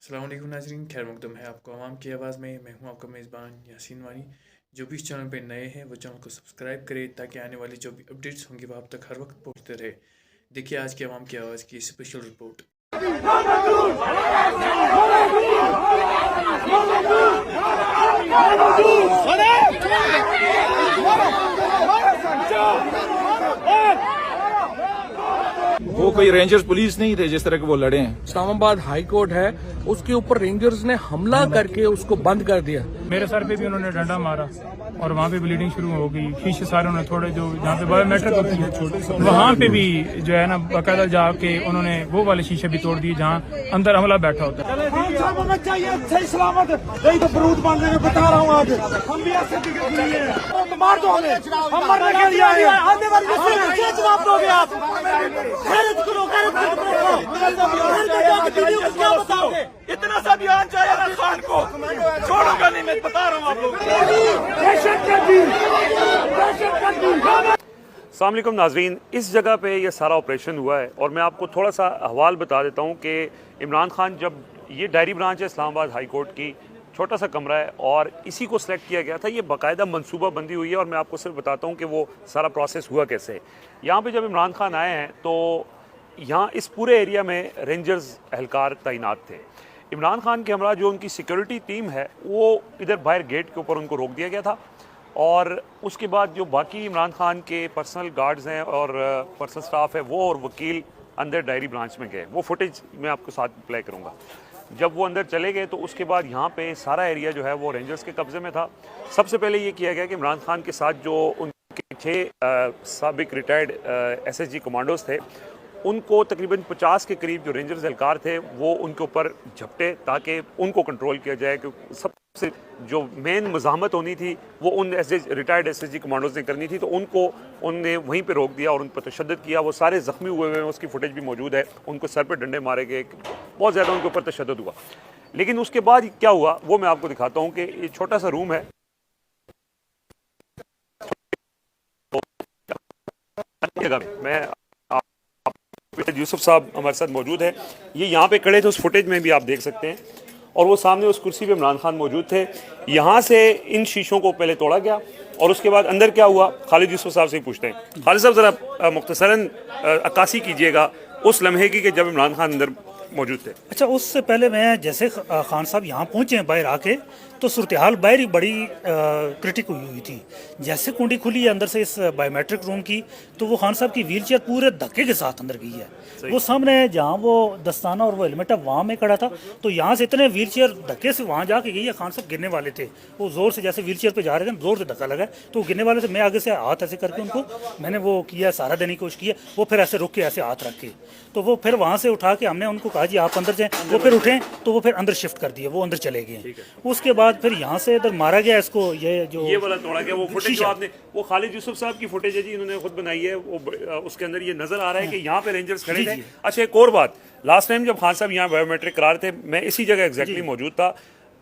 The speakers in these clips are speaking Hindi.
अस्सलाम वालेकुम नाज़रीन, खैर मकदम है आपको आवाम की आवाज़ में। मैं हूं आपका मेज़बान यासीन वानी। जो भी इस चैनल पे नए हैं वो चैनल को सब्सक्राइब करें ताकि आने वाली जो भी अपडेट्स होंगी वो आप तक हर वक्त पहुंचते रहे। देखिए आज की आवाम की आवाज़ की स्पेशल रिपोर्ट। वो कोई रेंजर्स पुलिस नहीं थे जिस तरह के वो लड़े हैं। इस्लामाबाद हाई कोर्ट है, उसके ऊपर रेंजर्स ने हमला करके उसको बंद कर दिया। मेरे सर पे भी उन्होंने डंडा मारा और वहाँ पे ब्लीडिंग शुरू हो गई। शीशे सारे उन्होंने थोड़े जो जहाँ पे बायोमेट्रिक होती है वहाँ पे भी जो है ना बाकायदा जाके उन्होंने वो वाले शीशे भी तोड़ दिए जहाँ अंदर हमला बैठा होता है। सही सलामत यही तो बरूद बांधने में बता रहा हूँ। आज हम भी ऐसे तो मार दो हमें, हम मरने के लिए आए हैं। आने वाली नस्ल क्या जवाब दोगे आप? खैरत करो, क्या बताओगे? इतना सा बयान चाहिए खान को, छोड़ूंगा नहीं, मैं बता रहा हूँ आप लोग। अस्सलाम वालेकुम नाज़रीन, इस जगह पे ये सारा ऑपरेशन हुआ है और मैं आपको थोड़ा सा अहवाल बता देता हूँ कि इमरान खान, जब ये डायरी ब्रांच है इस्लामाबाद हाई कोर्ट की, छोटा सा कमरा है और इसी को सिलेक्ट किया गया था। ये बाकायदा मनसूबा बंदी हुई है और मैं आपको सिर्फ बताता हूँ कि वो सारा प्रोसेस हुआ कैसे। यहाँ पे जब इमरान खान आए हैं तो यहाँ इस पूरे एरिया में रेंजर्स एहलकार तैनात थे। इमरान खान के हमरा जो उनकी सिक्योरिटी टीम है वो इधर बाहर गेट के ऊपर उनको रोक दिया गया था और उसके बाद जो बाकी इमरान खान के पर्सनल गार्ड्स हैं और पर्सनल स्टाफ है वो और वकील अंदर डायरी ब्रांच में गए। वो फुटेज मैं आपको साथ प्ले करूँगा। जब वो अंदर चले गए तो उसके बाद यहाँ पे सारा एरिया जो है वो रेंजर्स के कब्ज़े में था। सबसे पहले ये किया गया कि इमरान खान के साथ जो उनके 6 साबिक रिटायर्ड SSG कमांडोज थे उनको तकरीबन 50 के करीब जो रेंजर्स एहलकार थे वो उनके ऊपर झपटे ताकि उनको कंट्रोल किया जाए। क्योंकि सबसे जो मेन मज़ाहमत होनी थी वो उन रिटायर्ड SSG कमांडोज ने करनी थी, तो उनने वहीं पे रोक दिया और उन पर तशद्दुद किया। वो सारे ज़ख्मी हुए हैं, उसकी फुटेज भी मौजूद है। उनको सर पर डंडे मारे गए, बहुत ज़्यादा उनके ऊपर तशद्दुद हुआ। लेकिन उसके बाद क्या हुआ वो मैं आपको दिखाता हूँ कि ये छोटा सा रूम है। मैं यूसुफ साहब हमारे साथ मौजूद है, ये यहाँ पे खड़े थे, उस फुटेज में भी आप देख सकते हैं। और वो सामने उस कुर्सी पे इमरान खान मौजूद थे। यहाँ से इन शीशों को पहले तोड़ा गया और उसके बाद अंदर क्या हुआ खालिद यूसुफ साहब से ही पूछते हैं। खालिद साहब ज़रा मुख्तसरन अक्कासी कीजिएगा उस लम्हे की कि जब इमरान खान अंदर मौजूद थे। अच्छा, उससे पहले मैं जैसे खान साहब यहाँ पहुँचे हैं बाहर आके, तो सूरत हाल बाहर ही बड़ी क्रिटिक हुई थी। जैसे कुंडी खुली है अंदर से इस बायोमेट्रिक रूम की, तो वो खान साहब की व्हीलचेयर पूरे धक्के के साथ अंदर गई है। वो सामने जहाँ वो दस्ताना और वो हेलमेट है वहाँ में खड़ा था, तो यहाँ से इतने व्हीलचेयर धक्के से वहाँ जाके गई है। खान साहब गिरने वाले थे, वो ज़ोर से जैसे व्हीलचेयर पे जा रहे थे, ज़ोर से धक्का लगा तो वो गिरने वाले थे। मैं आगे से हाथ ऐसे करके उनको मैंने वो किया, सहारा देने की कोशिश की है। वो फिर ऐसे रुक के ऐसे हाथ रख के, तो वो फिर वहाँ से उठा के हमने उनको कहा जी आप अंदर जाएँ। वो फिर उठे तो वो फिर अंदर शिफ्ट कर दिए, वो अंदर चले गए। उसके बाद फिर यहाँ से इधर मारा गया इसको। ये वाला तोड़ा गया। वो फुटेज जो आपने, वो खालिद यूसुफ साहब की फुटेज है जी, इन्होंने खुद बनाई है। वो उसके अंदर ये नजर आ रहा है कि यहाँ पे रेंजर्स खड़े थे। अच्छा, एक और बात, लास्ट टाइम जब खान साहब यहाँ बायोमेट्रिक करा रहे थे, मैं इसी जगह एग्जैक्टली मौजूद था।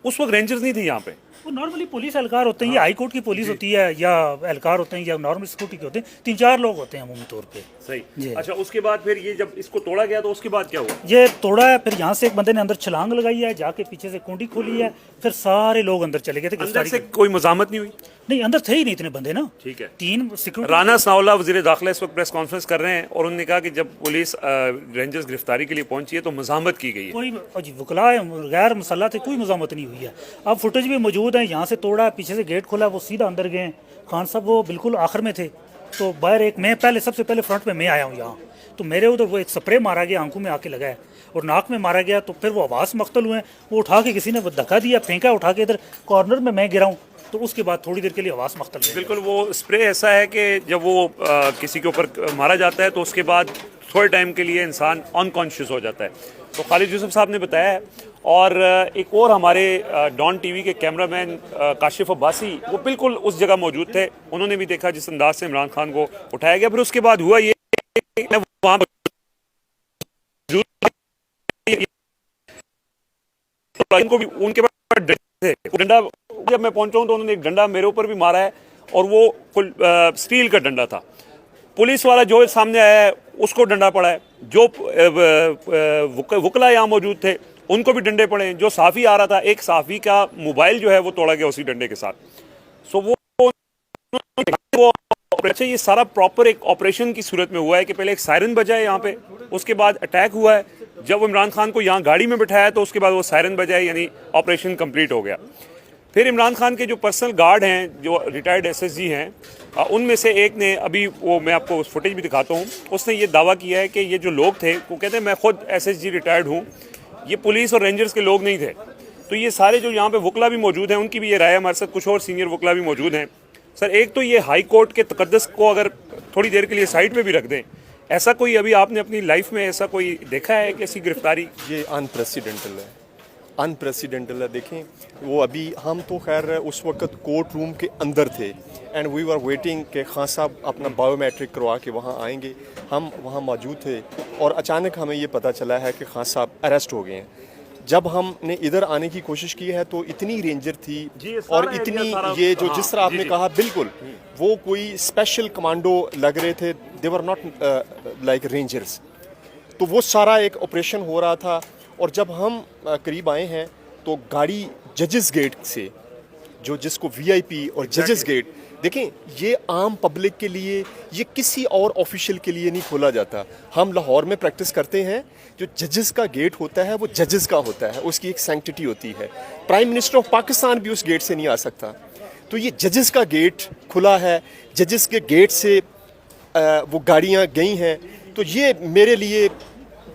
उस वक्त रेंजर्स नहीं थे यहाँ पे। वो नॉर्मली पुलिस एहलकार होते हैं, या हाई कोर्ट की पुलिस होती है, या एहलकार होते हैं, या नॉर्मल सिक्योरिटी के होते हैं। 3-4 लोग होते हैं अमूमी तौर पे। सही। अच्छा, उसके बाद फिर ये जब इसको तोड़ा गया तो उसके बाद क्या हुआ? ये तोड़ा है, फिर यहाँ से एक बंदे ने अंदर छलांग लगाई है, जाके पीछे से कुंडी खोली है, फिर सारे लोग अंदर चले गए थे। अंदर से कोई मजामत नहीं हुई? नहीं, अंदर थे ही नहीं इतने बंदे ना। ठीक है। 3 सिक्योरिटी। राना सनाउल्लाह वज़ीर दाखिला इस वक्त प्रेस कॉन्फ्रेंस कर रहे हैं और उन्होंने कहा कि जब पुलिस रेंजर्स गिरफ्तारी के लिए पहुंची है तो मजामत की गई है। कोई वकला गैर मसल्ला थे, कोई मजामत नहीं हुई है। अब फुटेज भी मौजूद है। यहाँ से तोड़ा, पीछे से गेट खोला, वो सीधा अंदर गए। खान साहब वो बिल्कुल आखिर में थे, तो बाहर एक मैं पहले सबसे पहले फ्रंट में मैं आया हूँ यहाँ, तो मेरे उधर वो एक स्प्रे मारा गया, आंखों में आके लगा है और नाक में मारा गया। तो फिर वो आवाज़ मख्तल हुए, वो उठा के किसी ने वो धक्का दिया, फेंका उठा के, इधर कॉर्नर में मैं गिरा हूँ। तो उसके बाद थोड़ी देर के लिए आवाज़ मख्तल हुई। बिल्कुल, वो स्प्रे ऐसा है कि जब वो किसी के ऊपर मारा जाता है तो उसके बाद थोड़े टाइम के लिए इंसान अनकॉन्शियस हो जाता है। तो खालिद यूसुफ साहब ने बताया है। और एक और हमारे डॉन टीवी के कैमरामैन काशिफ अब्बासी, वो बिल्कुल उस जगह मौजूद थे। उन्होंने भी देखा जिस अंदाज से इमरान खान को उठाया गया। फिर उसके बाद हुआ ये वहाँ उनके पास डंडा, जब मैं पहुंचा हूं तो उन्होंने एक डंडा मेरे ऊपर भी मारा है और वो फुल स्टील का डंडा था। पुलिस वाला जो सामने आया है उसको डंडा पड़ा है। जो वकला यहाँ मौजूद थे उनको भी डंडे पड़े। जो साफ़ी आ रहा था, एक साफ़ी का मोबाइल जो है वो तोड़ा गया उसी डंडे के साथ। सो वो अच्छा, ये सारा प्रॉपर एक ऑपरेशन की सूरत में हुआ है कि पहले एक सायरन बजा है यहाँ पे, उसके बाद अटैक हुआ है। जब वो इमरान खान को यहाँ गाड़ी में बिठाया तो उसके बाद वो सायरन बजा है, यानी ऑपरेशन कंप्लीट हो गया। फिर इमरान खान के जो पर्सनल गार्ड हैं, जो रिटायर्ड एसएसजी हैं, उनमें से एक ने, अभी वो मैं आपको फुटेज भी दिखाता हूँ, उसने ये दावा किया है कि ये जो लोग थे, वो कहते हैं मैं खुद एसएसजी रिटायर्ड हूँ, ये पुलिस और रेंजर्स के लोग नहीं थे। तो ये सारे जो यहाँ पे वकला भी मौजूद हैं, उनकी भी ये राय है। हमारे साथ कुछ और सीनियर वकला भी मौजूद हैं। सर, एक तो ये हाई कोर्ट के तकद्दस को अगर थोड़ी देर के लिए साइड पे भी रख दें, ऐसा कोई अभी आपने अपनी लाइफ में ऐसा कोई देखा है कि ऐसी गिरफ्तारी? ये अनप्रेसिडेंटल है, अनप्रेसिडेंटल है। देखें, वो अभी हम तो खैर उस वक्त कोर्ट रूम के अंदर थे एंड वी वर वेटिंग कि खान साहब अपना बायोमेट्रिक करवा के वहाँ आएंगे। हम वहाँ मौजूद थे और अचानक हमें ये पता चला है कि खान साहब अरेस्ट हो गए हैं। जब हमने इधर आने की कोशिश की है तो इतनी रेंजर थी और इतनी ये जो जिस तरह आपने कहा, बिल्कुल वो कोई स्पेशल कमांडो लग रहे थे। दे वर नॉट लाइक रेंजर्स। तो वो सारा एक ऑपरेशन हो रहा था। और जब हम करीब आए हैं तो गाड़ी जजेस गेट से, जो जिसको वीआईपी और जजेस गेट, देखें ये आम पब्लिक के लिए, ये किसी और ऑफिशियल के लिए नहीं खोला जाता। हम लाहौर में प्रैक्टिस करते हैं, जो जजेस का गेट होता है वो जजेस का होता है, उसकी एक सैंक्टिटी होती है। प्राइम मिनिस्टर ऑफ पाकिस्तान भी उस गेट से नहीं आ सकता। तो ये जजेस का गेट खुला है, जजेस के गेट से वो गाड़ियाँ गई हैं। तो ये मेरे लिए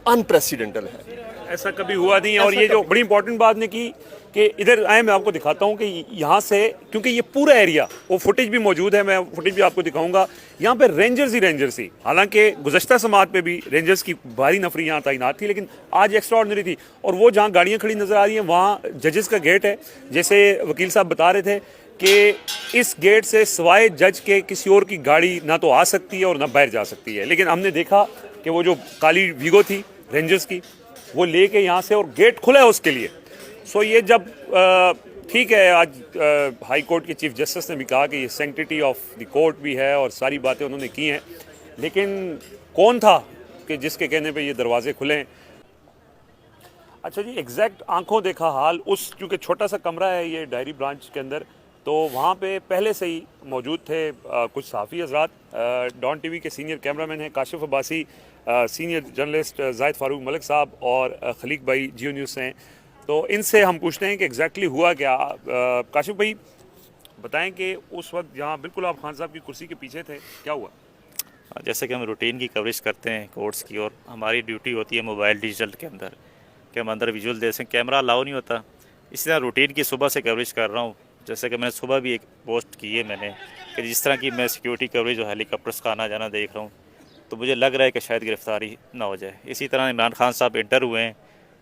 अनप्रेसिडेंटल है, ऐसा कभी हुआ नहीं। और ये जो बड़ी इंपॉर्टेंट बात ने की कि इधर आए, मैं आपको दिखाता हूँ कि यहाँ से, क्योंकि ये पूरा एरिया, वो फुटेज भी मौजूद है, मैं फुटेज भी आपको दिखाऊंगा। यहाँ पे रेंजर्स ही, हालांकि गुज़श्ता समात पे भी रेंजर्स की भारी नफरी यहाँ तैनात थी, लेकिन आज एक्स्ट्रा ऑर्डिनरी थी। और वो जहाँ गाड़ियाँ खड़ी नज़र आ रही हैं, वहाँ जजेस का गेट है। जैसे वकील साहब बता रहे थे कि इस गेट से सिवाय जज के किसी और की गाड़ी ना तो आ सकती है और ना बाहर जा सकती है। लेकिन हमने देखा कि वो जो काली वीगो थी रेंजर्स की, वो लेके यहाँ से, और गेट खुला है उसके लिए। सो ये जब ठीक है, आज हाई कोर्ट के चीफ जस्टिस ने भी कहा कि ये सैंक्टिटी ऑफ द कोर्ट भी है और सारी बातें उन्होंने की हैं, लेकिन कौन था कि जिसके कहने पे ये दरवाजे खुले? अच्छा जी, एग्जैक्ट आंखों देखा हाल उस, क्योंकि छोटा सा कमरा है ये डायरी ब्रांच के अंदर, तो वहाँ पे पहले से ही मौजूद थे कुछ सहाफ़ी हज़रात। डॉन टीवी के सीनियर कैमरामैन हैं काशिफ अब्बासी, सीनियर जर्नलिस्ट जाहिद फारूक मलिक साहब और खलीक भाई जियो न्यूज़ से हैं। तो इनसे हम पूछते हैं कि एग्जैक्टली हुआ क्या। काशिफ भाई बताएं कि उस वक्त जहाँ बिल्कुल आप खान साहब की कुर्सी के पीछे थे, क्या हुआ? जैसे कि हम रूटीन की कवरेज करते हैं कोर्ट्स की, और हमारी ड्यूटी होती है मोबाइल डिजिटल के अंदर कि हम अंदर विजुअल दे सकें, कैमरा अलाउ नहीं होता। इसी तरह रूटीन की सुबह से कवरेज कर रहा हूँ। जैसे कि मैंने सुबह भी एक पोस्ट की है मैंने कि जिस तरह की मैं सिक्योरिटी कवरेज और हेलीकॉप्टर्स का आना जाना देख रहा हूँ, तो मुझे लग रहा है कि शायद गिरफ्तारी ना हो जाए। इसी तरह इमरान खान साहब इंटर हुए हैं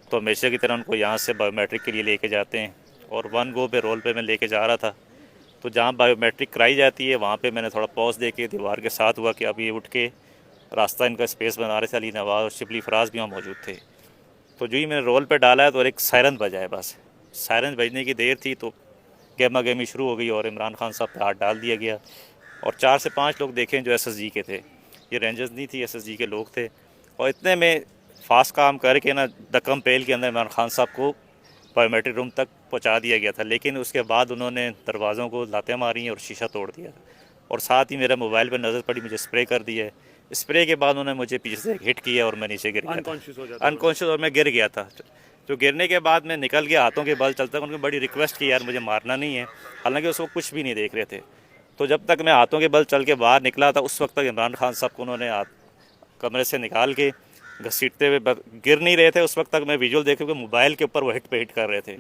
तो हमेशा की तरह उनको यहाँ से बायोमेट्रिक के लिए लेके जाते हैं, और वन गो पे रोल पे मैं लेके जा रहा था। तो जहाँ बायोमेट्रिक कराई जाती है वहाँ पे मैंने थोड़ा पॉज दे के दीवार के साथ हुआ कि अब ये उठ के रास्ता इनका स्पेस बना रहे थे। अली नवाज और शिबली फराज भी वहाँ मौजूद थे। तो जो ही मैंने रोल पे डाला है तो एक सायरन बजा है, बस सायरन बजने की देर थी तो गहमा गहमी शुरू हो गई और इमरान खान साहब पे हाथ डाल दिया गया। और 4 से 5 लोग देखें जो एसएसजी के थे, ये रेंजर्स नहीं थी, एसएसजी के लोग थे। और इतने में फास्ट काम करके ना दकम पेल के अंदर इमरान खान साहब को बायोमेट्रिक रूम तक पहुंचा दिया गया था। लेकिन उसके बाद उन्होंने दरवाज़ों को लातें मारी और शीशा तोड़ दिया, और साथ ही मेरे मोबाइल पर नज़र पड़ी, मुझे स्प्रे कर दिया। स्प्रे के बाद उन्होंने मुझे पीछे से हिट किया और मैं नीचे गिर गया, अनकॉन्शियस, और मैं गिर गया था। तो गिरने के बाद मैं निकल गया हाथों के बल चलता। उनको बड़ी रिक्वेस्ट की, यार मुझे मारना नहीं है, हालांकि उस वक्त कुछ भी नहीं देख रहे थे। तो जब तक मैं हाथों के बल चल के बाहर निकला था, उस वक्त तक इमरान खान साहब को उन्होंने कमरे से निकाल के घसीटते हुए, गिर नहीं रहे थे उस वक्त तक। मैं विजुअल देख के मोबाइल के ऊपर वो हिट पे हिट कर रहे थे,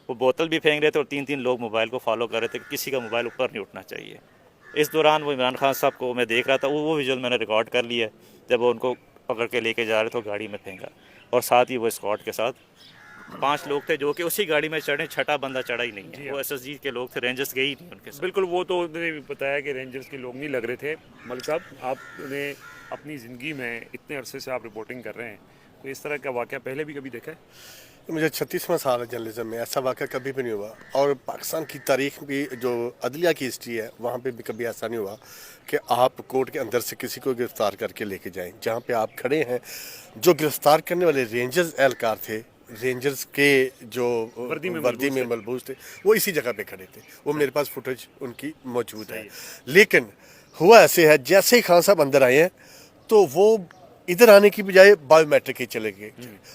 वो बोतल भी फेंक रहे थे, और 3-3 लोग मोबाइल को फॉलो कर रहे थे कि किसी का मोबाइल ऊपर नहीं उठना चाहिए। इस दौरान वो इमरान खान साहब को मैं देख रहा था, वो विजुअल मैंने रिकॉर्ड कर लिया जब वो उनको पकड़ के लेके जा रहे थे, गाड़ी में फेंका। और साथ ही वो स्क्वाड के साथ 5 लोग थे जो कि उसी गाड़ी में चढ़े, छठा बंदा चढ़ा ही नहीं है। वो एसएसजी के लोग थे, रेंजर्स गए ही नहीं उनके साथ। बिल्कुल, वो तो उन्होंने भी बताया कि रेंजर्स के लोग नहीं लग रहे थे। मलिक साहब, आपने अपनी ज़िंदगी में इतने अरसे से आप रिपोर्टिंग कर रहे हैं, तो इस तरह का वाक़या पहले भी कभी देखा है? मुझे 36वां साल है जर्नलिज्म में, ऐसा वाक़या कभी भी नहीं हुआ। और पाकिस्तान की तारीख भी, जो अदलिया की हिस्ट्री है, वहाँ पे भी कभी ऐसा नहीं हुआ कि आप कोर्ट के अंदर से किसी को गिरफ़्तार करके लेके जाएं। जहाँ पे आप खड़े हैं, जो गिरफ़्तार करने वाले रेंजर्स एहलकार थे, रेंजर्स के जो वर्दी में मलबूस थे वो इसी जगह पे खड़े थे। वो मेरे पास फुटेज उनकी मौजूद है। लेकिन हुआ ऐसे है, जैसे ही खान साहब अंदर आए हैं तो वो इधर आने की बजाय बायोमेट्रिक ही चले गए,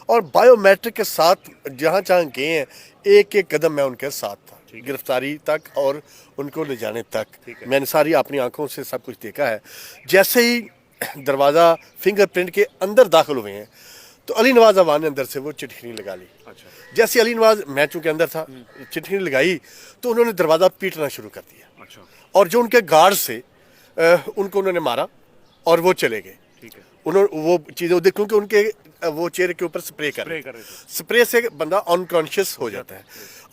और बायोमेट्रिक के साथ जहाँ जहाँ गए हैं एक एक कदम मैं उनके साथ था, गिरफ्तारी तक और उनको ले जाने तक। मैंने सारी अपनी आंखों से सब कुछ देखा है। जैसे ही दरवाज़ा फिंगरप्रिंट के अंदर दाखिल हुए हैं तो अली नवाज अवान ने अंदर से वो चिट्ठी लगा ली। जैसे अली नवाज, मैं चूँकि अंदर था, चिट्ठी लगाई तो उन्होंने दरवाज़ा पीटना शुरू कर दिया। और जो उनके गार्ड से उनको उन्होंने मारा और वो चले गए। उन्होंने वो चीज़ें देख, क्योंकि उनके वो चेहरे के ऊपर स्प्रे कर रहे थे। स्प्रे से बंदा अनकॉन्शियस हो जाता है,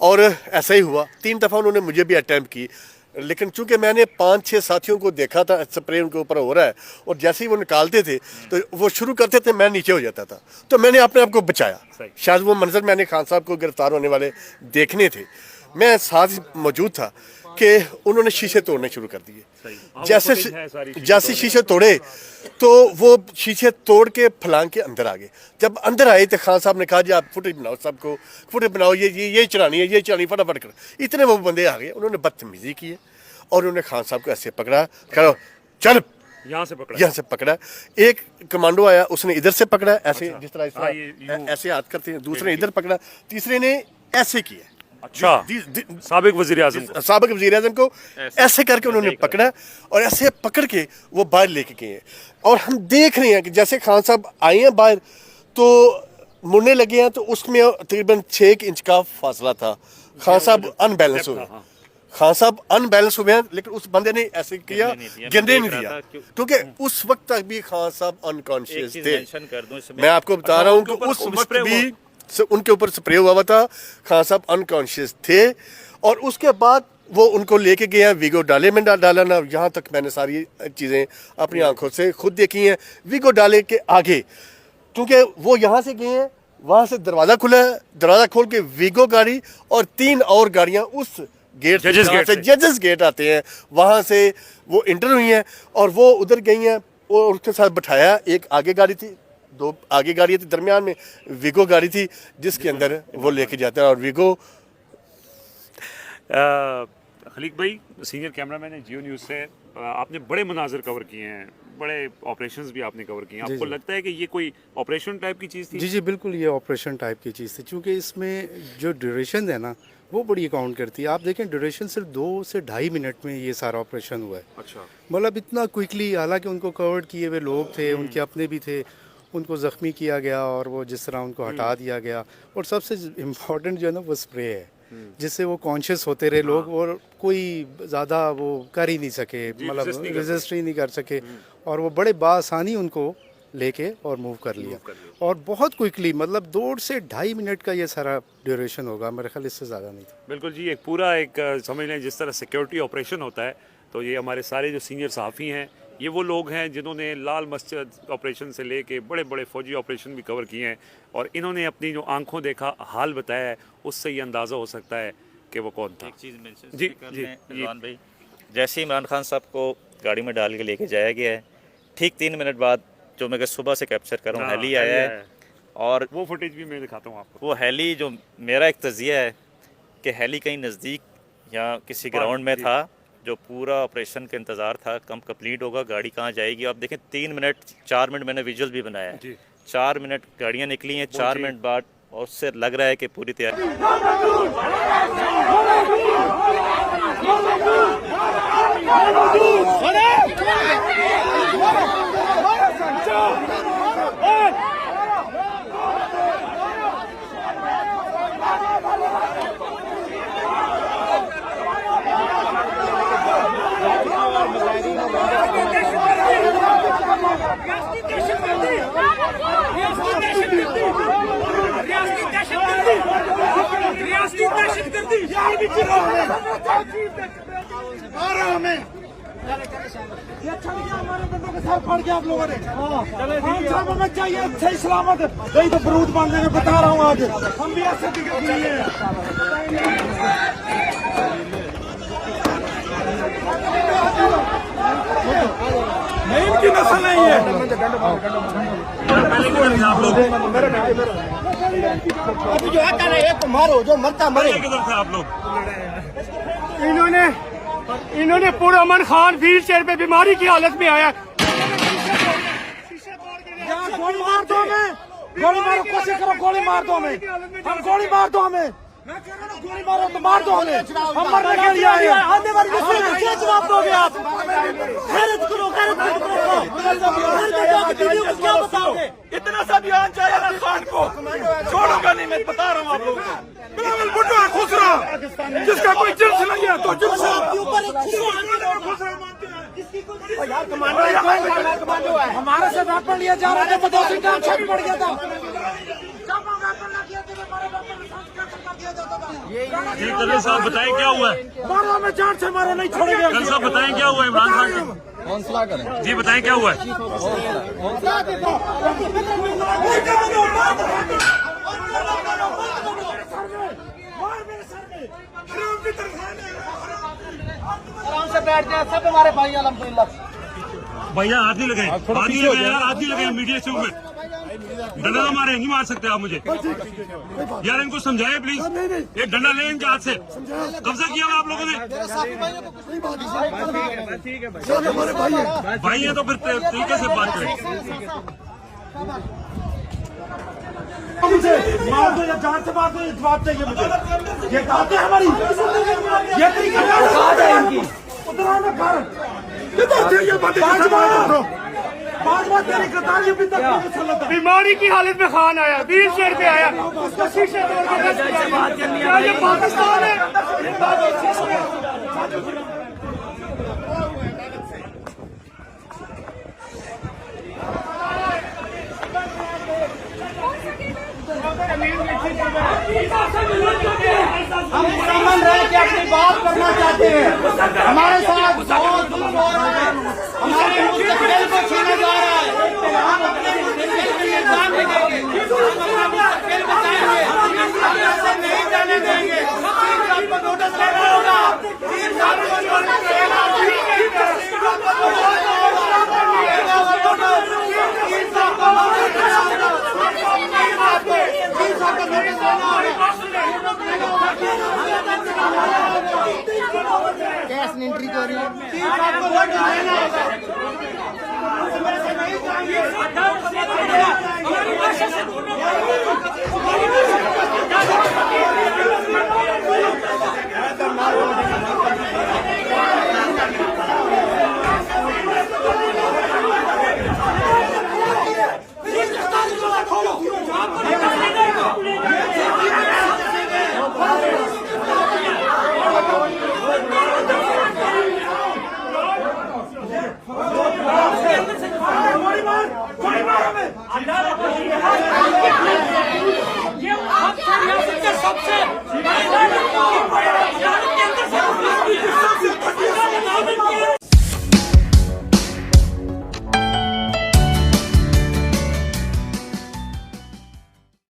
और ऐसा ही हुआ। 3 दफ़ा उन्होंने मुझे भी अटैम्प्ट की, लेकिन चूंकि मैंने 5-6 साथियों को देखा था स्प्रे उनके ऊपर हो रहा है, और जैसे ही वो निकालते थे तो वो शुरू करते थे, मैं नीचे हो जाता था, तो मैंने अपने आप को बचाया। शायद वो मंजर मैंने खान साहब को गिरफ्तार होने वाले देखने थे, मैं साथ मौजूद था कि उन्होंने शीशे तोड़ने शुरू कर दिए। जैसे शीशे तोड़े तो वो शीशे तोड़ के फलांग के अंदर आ गए। जब अंदर आए तो खान साहब ने कहा जी आप फुटेज बनाओ, सबको फुटेज बनाओ, ये चलानी है, ये चलानी, फटाफट कर। इतने वो बंदे आ गए, उन्होंने बदतमीजी की है और उन्होंने खान साहब को ऐसे पकड़ा, करो चल, यहाँ से पकड़ा। एक कमांडो आया, उसने इधर से पकड़ा, ऐसे जिस तरह ऐसे हाथ करते हैं, दूसरे ने इधर पकड़ा, तीसरे ने ऐसे किया। अच्छा, साबिक वजीर आजम को ऐसे करके उन्होंने पकड़ा और ऐसे पकड़ के वो बाहर लेके गए। और हम देख रहे हैं कि जैसे खान साहब आए हैं बाहर तो मुड़ने लगे हैं, तो उसमें तकरीबन 6 इंच का फासला था। खान साहब अनबैलेंस हुए, हैं, लेकिन उस बंदे ने ऐसे किया, गिरने नहीं दिया, क्योंकि उस वक्त तक भी खान साहब अनकॉन्शियस थे। मैं आपको बता रहा हूँ कि उस वक्त भी उनके ऊपर स्प्रे हुआ था, खान साहब अनकॉन्शियस थे। और उसके बाद वो उनको लेके गए हैं वीगो डाले में डाला ना, यहाँ तक मैंने सारी चीज़ें अपनी आंखों से खुद देखी हैं। वीगो डाले के आगे, क्योंकि वो यहाँ से गए हैं, वहाँ से दरवाज़ा खुला है, दरवाज़ा खोल के वीगो गाड़ी और 3 और गाड़ियाँ उस गेट से जजेस गेट आते हैं, वहाँ से वो इंटर हुई हैं और वो उधर गई हैं। और उसके साथ बैठाया, एक आगे गाड़ी थी, 2 आगे गाड़ी थी, दरमियान में वीगो गाड़ी थी जिसके अंदर वो लेके जाता है। और वीगो खलीक भाई, सीनियर कैमरामैन है जियो न्यूज़ से, आपने बड़े मनाजिर कवर किए हैं, बड़े ऑपरेशंस भी आपने कवर किए हैं। आपको लगता है कि ये कोई ऑपरेशन टाइप की चीज़ थी? जी बिल्कुल, ये ऑपरेशन टाइप की चीज़ थी, क्योंकि इसमें जो ड्यूरेशन है ना वो बड़ी अकाउंट करती है। आप देखें ड्यूरेशन सिर्फ 2 से ढाई मिनट में ये सारा ऑपरेशन हुआ है। अच्छा, मतलब इतना क्विकली, हालांकि उनको कवर्ड किए हुए लोग थे, उनके अपने भी थे, उनको ज़ख्मी किया गया और वो जिस तरह उनको हटा दिया गया। और सबसे इम्पोर्टेंट जो है ना वो स्प्रे है, जिससे वो कॉन्शियस होते रहे लोग और कोई ज़्यादा वो कर ही नहीं सके, मतलब रेजिस्ट ही नहीं कर सके, और वो बड़े बासानी उनको लेके और मूव कर लिया। और बहुत क्विकली, मतलब 2 से ढाई मिनट का ये सारा ड्यूरेशन होगा, मेरे ख्याल इससे ज़्यादा नहीं था। बिल्कुल जी, एक पूरा एक समझ लें जिस तरह सिक्योरिटी ऑपरेशन होता है, तो ये हमारे सारे जो सीनियर सहाफ़ी हैं, ये वो लोग हैं जिन्होंने लाल मस्जिद ऑपरेशन से लेके बड़े बड़े फौजी ऑपरेशन भी कवर किए हैं, और इन्होंने अपनी जो आंखों देखा हाल बताया है, उससे ये अंदाज़ा हो सकता है कि वो कौन था। एक चीज़ मेंशन जी इमरान भाई, जैसे इमरान खान साहब को गाड़ी में डाल के लेके जाया गया है, ठीक 3 मिनट बाद जो मैं सुबह से कैप्चर कर रहा हूँ, हेली आया है, और वो फुटेज भी मैं दिखाता हूँ आपको। वो हेली, जो मेरा एक तजिया है कि हेली कहीं नज़दीक या किसी ग्राउंड में था, जो पूरा ऑपरेशन का इंतज़ार था कम कंप्लीट होगा, गाड़ी कहाँ जाएगी। आप देखें 3 मिनट 4 मिनट मैंने विजुअल भी बनाया है, 4 मिनट गाड़ियाँ निकली हैं, 4 मिनट बाद, और उससे लग रहा है कि पूरी तैयारी। हमारे बंदों के सर फाड़ के आप लोगों ने हमें चाहिए अच्छे सलामत, यही तो बरूद बांध देंगे, बता रहा हूँ आज हम भी ऐसे टिकट लिए हैं। नहीं इनकी नस्ल नहीं है। अभी जो आता है एक मारो, जो मरता मरे। किधर थे आप लोग? इन्होंने पूरा अमन खान व्हील चेयर पे बीमारी की हालत में आया। गोली मार दो हमें, गोली मारो, कोशिश करो गोली मार दो हमें, हम गोली मार दो हमें, गोली मारो तो मार दो हमें, हम मरने के लिए आए हैं। आने वाली नस्ल में क्या जवाब दोगे आप? खैरत करो, खैरत करो, क्या बताओगे? इतना सा बयान चाहिए ना खान को, छोड़ूंगा नहीं, मैं बता रहा हूँ आप लोगों को। बिलावल भुट्टो है खुसरा, जिसका कोई जिन्स नहीं है तो जिन्स हमारे से वेपन लिया जा रहा था, तो 2 दिन काम छट पड़ गया था। जी कर्नल साहब बताएं क्या हुआ है? मारो हमें, जान से मारो, नहीं छोड़ेंगे। कर्नल साहब बताएं क्या हुआ है इमरान खान को? हौसला करें जी बताएं क्या हुआ है? आराम से बैठ जाए, सब हमारे भाई अल्हम्दुलिल्लाह। भैया हाथ नहीं लगाए, हाथ नहीं लगाए यार, हाथ नहीं लगाए मीडिया से ऊपर। डंडा ना मारे, नहीं मार सकते आप मुझे यार, इनको समझाए प्लीज। ये डंडा ले इनके हाथ से, कब्जा किया हुआ आप लोगों ने। भाई है तो फिर तरीके से बात करें। मार दो या जान से मार दो, ये जवाब चाहिए मुझे। ये बात है हमारी, ये तरीका है इनकी। उधर आना कारण बीमारी की हालत में खान आया, व्हील चेयर पे आया, उसको शीशे ये पाकिस्तान है। हम सामान रह के अपनी बात करना चाहते हैं। हमारे साथ बहुत दूर हो रहा है, हमारे मुस्तकबिल को छीना जा रहा है। हम अपने मुस्तकबिल के लिए जान नहीं देंगे, हम अपना मुस्तकबिल बचाएंगे, हम ऐसे नहीं जाने देंगे। तीन साल को नोटिस देना होगा, 3 साल को नोटिस देना होगा, 3 साल को नोटिस देना होगा, 3 साल को नोटिस देना होगा। कैश एंट्री कर रही है, 3 साल को नोटिस देना होगा। गोली मार हमें।